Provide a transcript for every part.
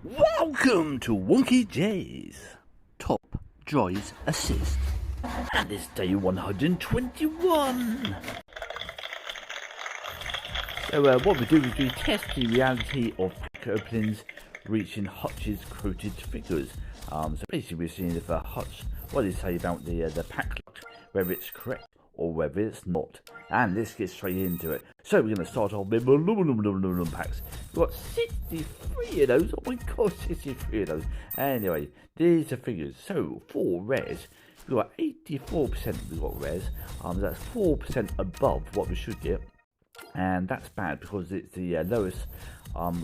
Welcome to WonkeyJase Top Droids Assist. And it's day 121. So what we do is we test the reality of pack openings reaching Hutch's quoted figures. So basically we're seeing if Hutch, what they say about the pack luck, whether it's correct or whether it's not. And let's get straight into it. So we're going to start off with aluminum packs. We've got 63 of those. Oh my god, 63 of those. Anyway, these are figures. So for rares, we've got 84% we've got rares. That's 4% above what we should get. And that's bad because it's the lowest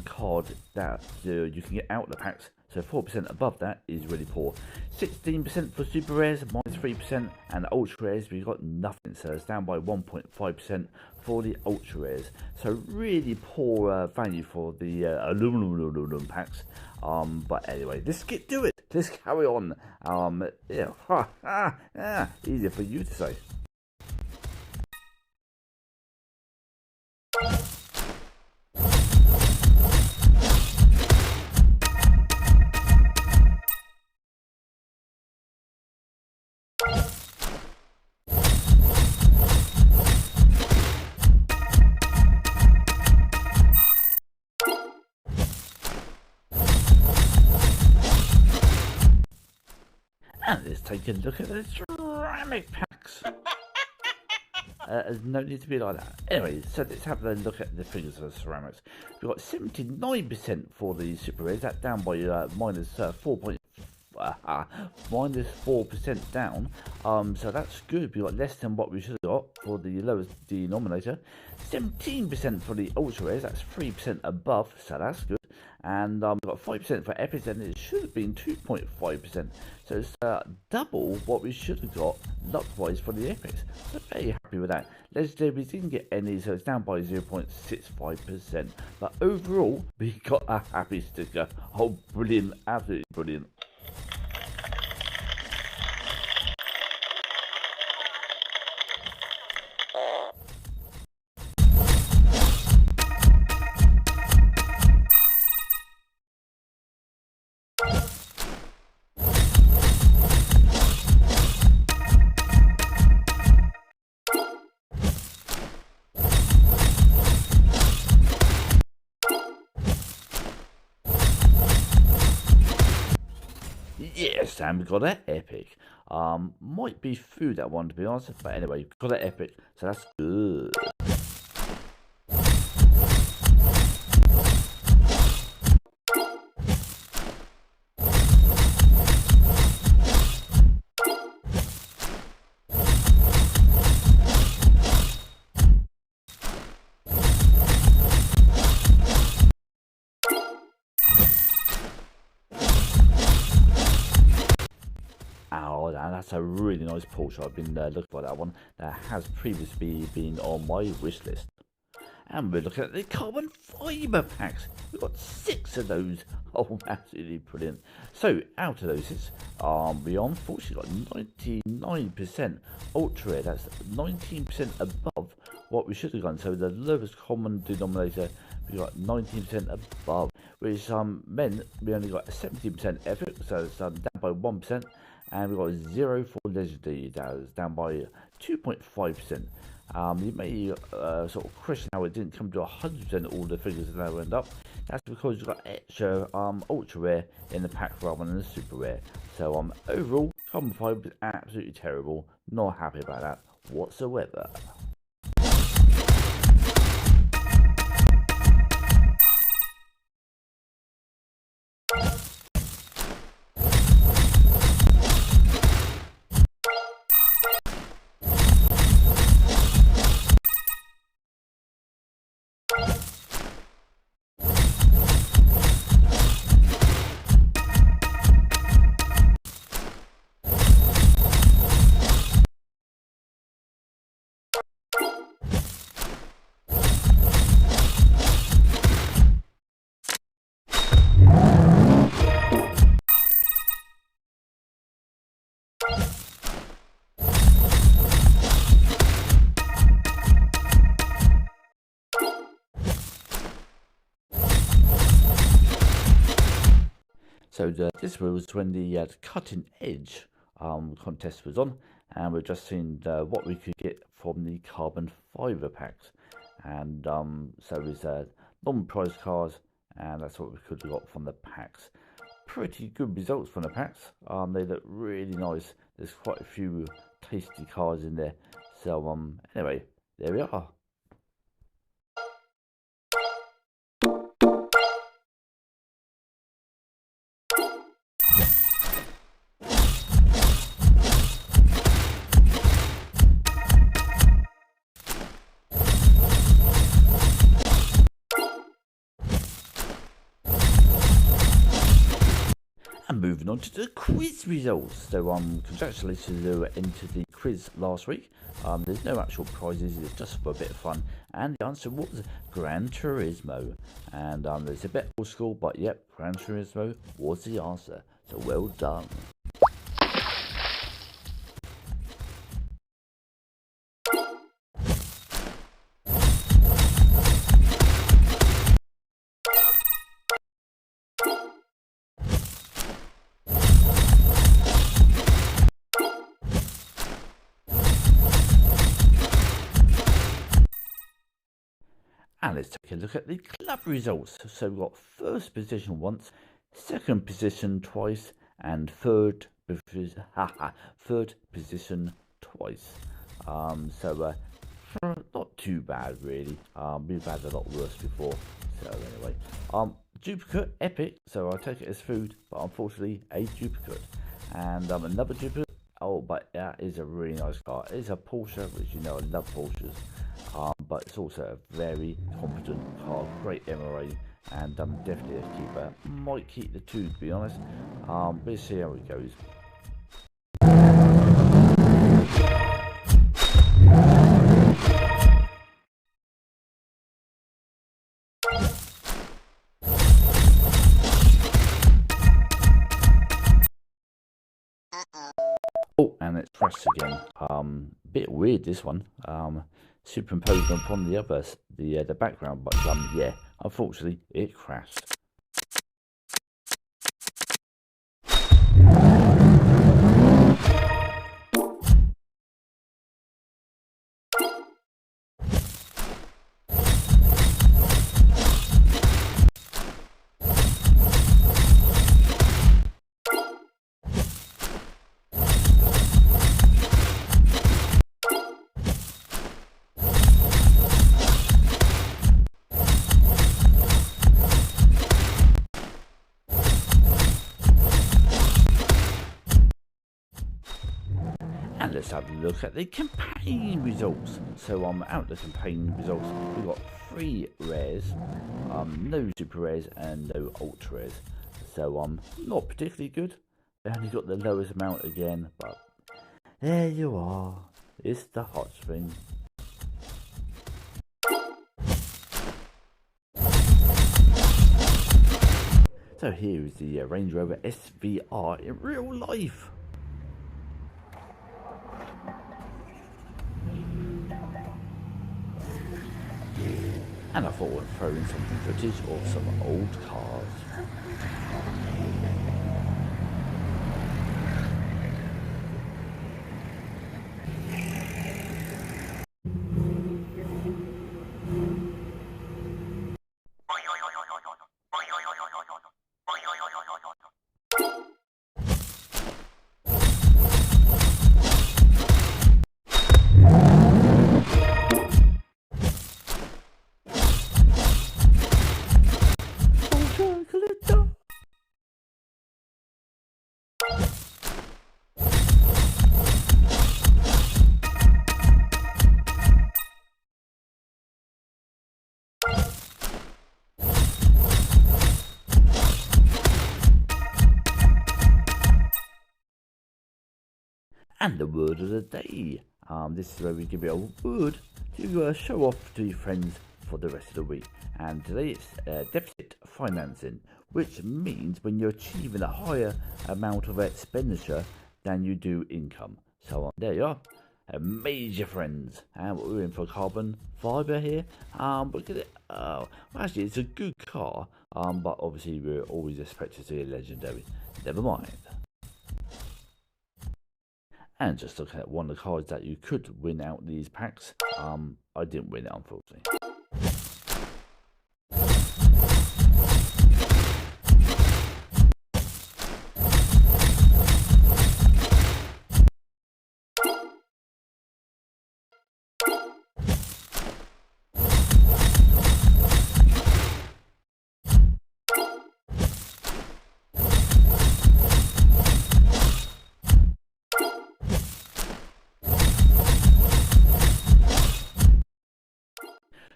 card that you can get out of the packs. So 4% above that is really poor. 16% for super rares, minus 3%, and ultra rares we've got nothing. So it's down by 1.5% for the ultra rares. So really poor value for the aluminum packs. But anyway, let's get to it. Let's carry on. Easier for you to say. And let's take a look at the ceramic packs. There's no need to be like that. Anyway, so let's have a look at the figures of the ceramics. We've got 79% for the super rares. That's down by minus 4% down. So that's good. We've got less than what we should have got for the lowest denominator. 17% for the ultra rares. That's 3% above. So that's good. And we've got 5% for epics, and it should have been 2.5%. So it's double what we should have got luck-wise for the epics. So very happy with that. Legendary, we didn't get any, so it's down by 0.65%. But overall, we got a happy sticker. Oh, brilliant. Absolutely brilliant. Yes, and we got an epic. Might be through that one to be honest, but anyway, got an epic, so that's good. Oh, that's a really nice Porsche. I've been looking for that one. That has previously been on my wish list. And we're looking at the carbon fibre packs. We've got 6 of those. Oh, absolutely brilliant. So, out of those, it's we unfortunately got 99% ultra rare. That's 19% above what we should have gone. So, the lowest common denominator, we got 19% above, which meant we only got 70% effort. So, it's down by 1%. And we've got 0 for legendary, that was down by 2.5%. You may sort of question how it didn't come to 100% all the figures that now end up. That's because you've got extra ultra rare in the pack rather than the super rare. So overall, common fibre is absolutely terrible. Not happy about that whatsoever. This was when the cutting edge contest was on, and we've just seen what we could get from the carbon fiber packs, and so it's non-prize cars, and that's what we could have got from the packs. Pretty good results from the packs. They look really nice. There's quite a few tasty cars in there. So anyway, there we are. And moving on to the quiz results. So congratulations who entered the quiz last week. There's no actual prizes, it's just for a bit of fun. And the answer was Gran Turismo. And there's a bit old school, but yep, Gran Turismo was the answer. So well done. And let's take a look at the club results. So we've got first position once, second position twice, and third position twice. Not too bad really. We've had a lot worse before. So anyway, duplicate epic. So I take it as food, but unfortunately a duplicate. And another duplicate. Oh, but that is a really nice car. It's a Porsche, which you know I love Porsches. But it's also a very competent car, great MRA, and definitely a keeper. Might keep the two to be honest. Let's see how it goes. Oh, and it's crashed again. Bit weird this one. Superimposed upon the others, the background, but yeah, unfortunately it crashed. And let's have a look at the campaign results. So out the campaign results, we've got 3 rares, no super rares and no ultra rares. So not particularly good. They only got the lowest amount again, but there you are. It's the hot spring. So here is the Range Rover SVR in real life. And I thought I'd throw in some footage of some old cars. And the word of the day. This is where we give you a word to show off to your friends for the rest of the week. And today it's deficit financing, which means when you're achieving a higher amount of expenditure than you do income. So there you are. Major friends. And we're in for carbon fiber here. Look at it. Actually, it's a good car, but obviously we're always expected to see a legendary. Never mind. And just looking at one of the cards that you could win out these packs, I didn't win it, unfortunately.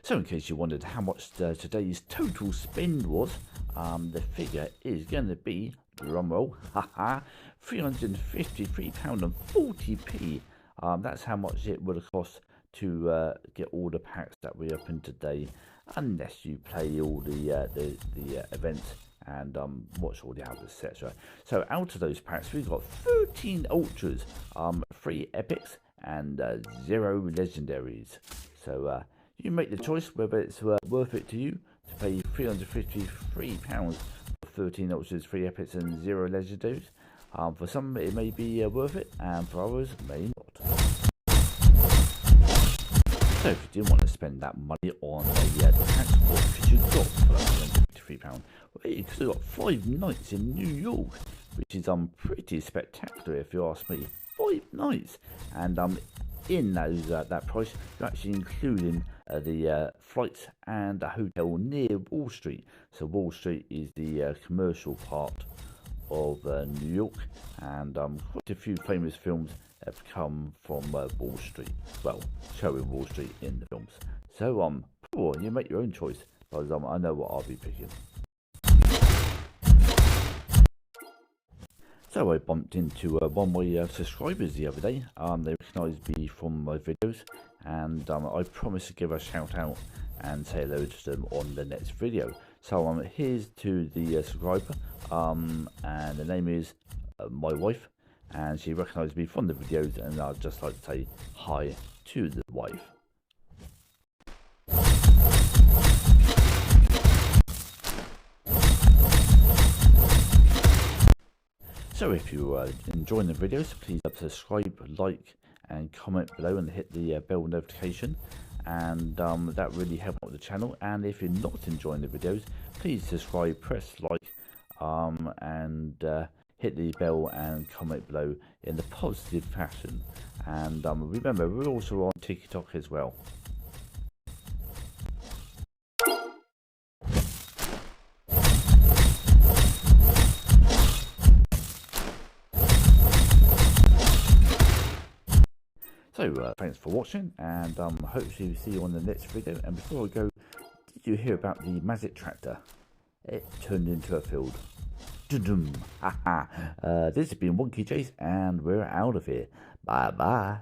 So in case you wondered how much today's total spend was, the figure is going to be, drumroll, haha, £353.40p. That's how much it would have cost to get all the packs that we opened today, unless you play all the events and watch all the others, etc. So out of those packs, we've got 13 ultras, 3 epics, and 0 legendaries. So you make the choice whether it's worth it to you to pay £353 for 13 ultras, 3 epics, and 0 legendaries. For some, it may be worth it, and for others, may not. So, if you didn't want to spend that money on the packs, what could you got for £353? Well, you could have got 5 nights in New York, which is pretty spectacular if you ask me. 5 nights, and in those that price, you're actually including the flights and a hotel near Wall Street. So Wall Street is the commercial part of New York, and quite a few famous films have come from Wall Street. Well, showing Wall Street in the films. So you make your own choice, because I know what I'll be picking. So I bumped into one of my subscribers the other day. They recognised me from my videos, and I promised to give a shout out and say hello to them on the next video. So here's to the subscriber, and the name is my wife, and she recognised me from the videos, and I'd just like to say hi to the wife. So if you are enjoying the videos, please subscribe, like, and comment below, and hit the bell notification, and that really helps out the channel. And if you're not enjoying the videos, please subscribe, press like, and hit the bell and comment below in the positive fashion. And remember, we're also on TikTok as well. So thanks for watching, and hopefully see you on the next video. And before I go, did you hear about the magic tractor? It turned into a field. This has been WonkeyJase, and we're out of here. Bye bye.